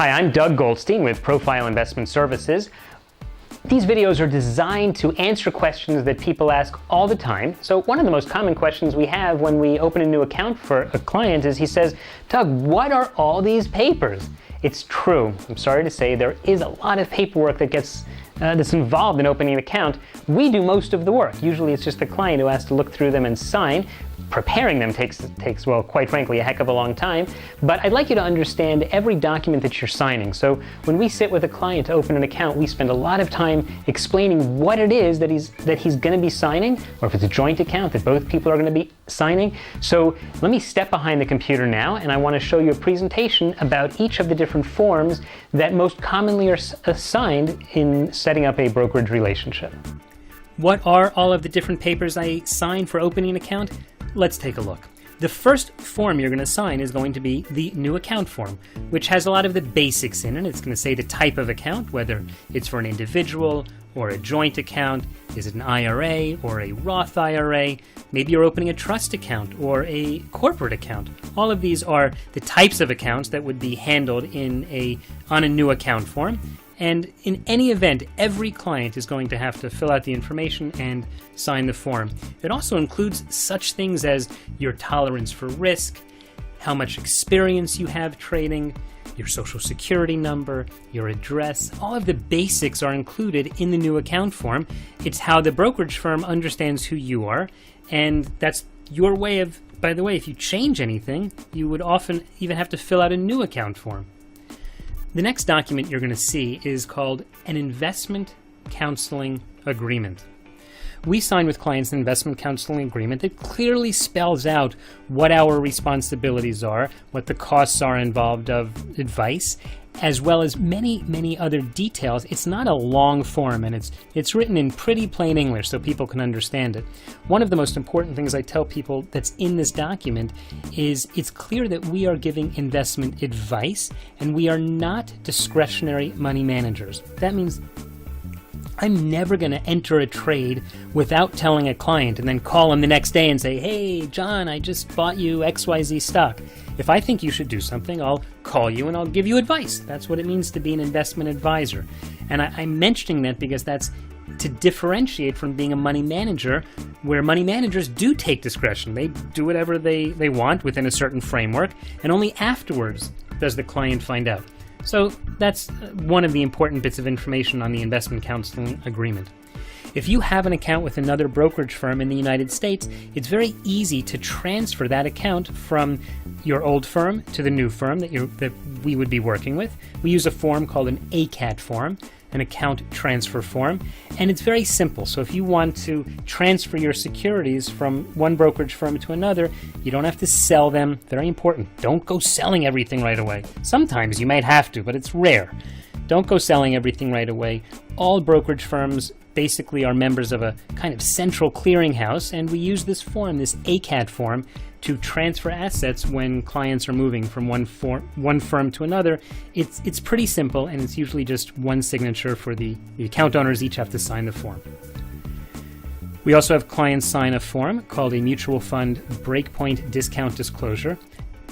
Hi, I'm Doug Goldstein with Profile Investment Services. These videos are designed to answer questions that people ask all the time. So one of the most common questions we have when we open a new account for a client is he says, Doug, what are all these papers? It's true. I'm sorry to say there is a lot of paperwork that gets that's involved in opening an account. We do most of the work. Usually it's just the client who has to look through them and sign. Preparing them takes, well, quite frankly, a heck of a long time. But I'd like you to understand every document that you're signing. So when we sit with a client to open an account, we spend a lot of time explaining what it is that he's going to be signing, or if it's a joint account that both people are going to be signing. So let me step behind the computer now, and I want to show you a presentation about each of the different forms that most commonly are assigned in setting up a brokerage relationship. What are all of the different papers I sign for opening an account? Let's take a look. The first form you're going to sign is going to be the new account form, which has a lot of the basics in it. It's going to say the type of account, whether it's for an individual or a joint account. Is it an IRA or a Roth IRA? Maybe you're opening a trust account or a corporate account. All of these are the types of accounts that would be handled on a new account form. And in any event, every client is going to have to fill out the information and sign the form. It also includes such things as your tolerance for risk, how much experience you have trading, your social security number, your address. All of the basics are included in the new account form. It's how the brokerage firm understands who you are, and that's your way of, by the way, if you change anything, you would often even have to fill out a new account form. The next document you're going to see is called an investment counseling agreement. We sign with clients an investment counseling agreement that clearly spells out what our responsibilities are, what the costs are involved of advice, as well as many, many other details. It's not a long form, and it's written in pretty plain English so people can understand it. One of the most important things I tell people that's in this document is it's clear that we are giving investment advice, and we are not discretionary money managers. That means I'm never going to enter a trade without telling a client and then call him the next day and say, hey, John, I just bought you XYZ stock. If I think you should do something, I'll call you and I'll give you advice. That's what it means to be an investment advisor. And I'm mentioning that because that's to differentiate from being a money manager, where money managers do take discretion. They do whatever they want within a certain framework, and only afterwards does the client find out. So that's one of the important bits of information on the investment counseling agreement. If you have an account with another brokerage firm in the United States, it's very easy to transfer that account from your old firm to the new firm that we would be working with. We use a form called an ACAT form, an account transfer form, and it's very simple. So if you want to transfer your securities from one brokerage firm to another, you don't have to sell them. Very important. Don't go selling everything right away. Sometimes you might have to, but it's rare. Don't go selling everything right away. All brokerage firms basically are members of a kind of central clearinghouse, and we use this form, this ACAT form, to transfer assets when clients are moving from one firm to another. It's pretty simple, and it's usually just one signature for the account owners. Each have to sign the form. We also have clients sign a form called a mutual fund breakpoint discount disclosure.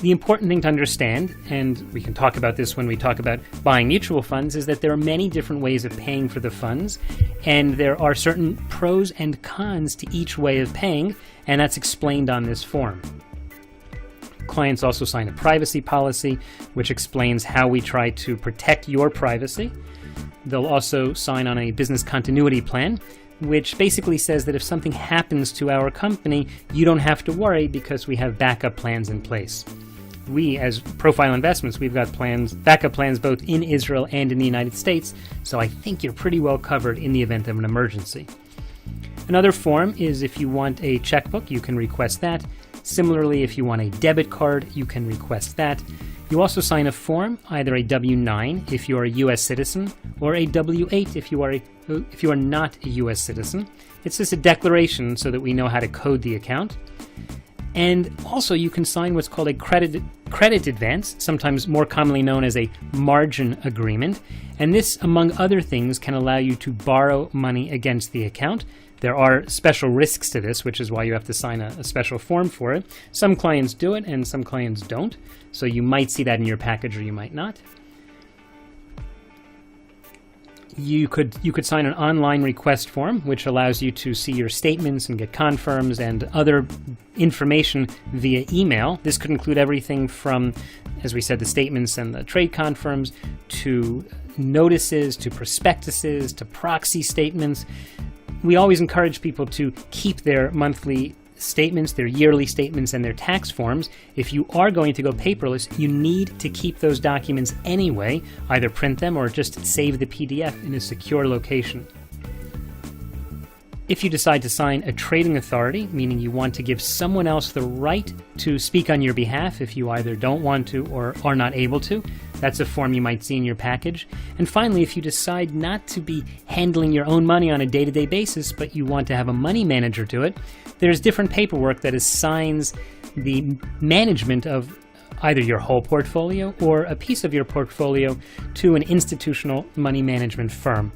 The important thing to understand, and we can talk about this when we talk about buying mutual funds, is that there are many different ways of paying for the funds, and there are certain pros and cons to each way of paying, and that's explained on this form. Clients also sign a privacy policy, which explains how we try to protect your privacy. They'll also sign on a business continuity plan, which basically says that if something happens to our company, you don't have to worry because we have backup plans in place. We, as Profile Investments, we've got backup plans both in Israel and in the United States, so I think you're pretty well covered in the event of an emergency. Another form is if you want a checkbook, you can request that. Similarly, if you want a debit card, you can request that. You also sign a form, either a W-9 if you are a U.S. citizen, or a W-8 if you are not a U.S. citizen. It's just a declaration so that we know how to code the account. And also you can sign what's called a credit advance, sometimes more commonly known as a margin agreement. And this, among other things, can allow you to borrow money against the account. There are special risks to this, which is why you have to sign a special form for it. Some clients do it and some clients don't. So you might see that in your package or you might not. You could sign an online request form, which allows you to see your statements and get confirms and other information via email. This could include everything from, as we said, the statements and the trade confirms, to notices, to prospectuses, to proxy statements. We always encourage people to keep their monthly statements, their yearly statements, and their tax forms. If you are going to go paperless, you need to keep those documents anyway, either print them or just save the PDF in a secure location. If you decide to sign a trading authority, meaning you want to give someone else the right to speak on your behalf if you either don't want to or are not able to, that's a form you might see in your package. And finally, if you decide not to be handling your own money on a day-to-day basis, but you want to have a money manager do it, there's different paperwork that assigns the management of either your whole portfolio or a piece of your portfolio to an institutional money management firm.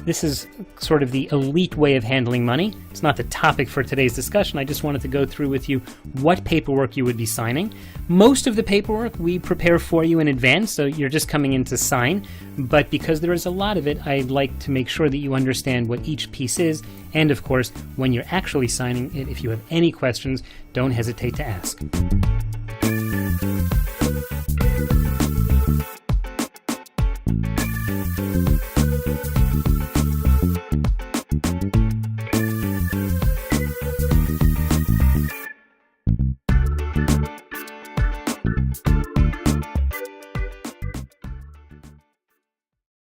This is sort of the elite way of handling money. It's not the topic for today's discussion. I just wanted to go through with you what paperwork you would be signing. Most of the paperwork we prepare for you in advance, so you're just coming in to sign. But because there is a lot of it, I'd like to make sure that you understand what each piece is. And of course, when you're actually signing it, if you have any questions, don't hesitate to ask.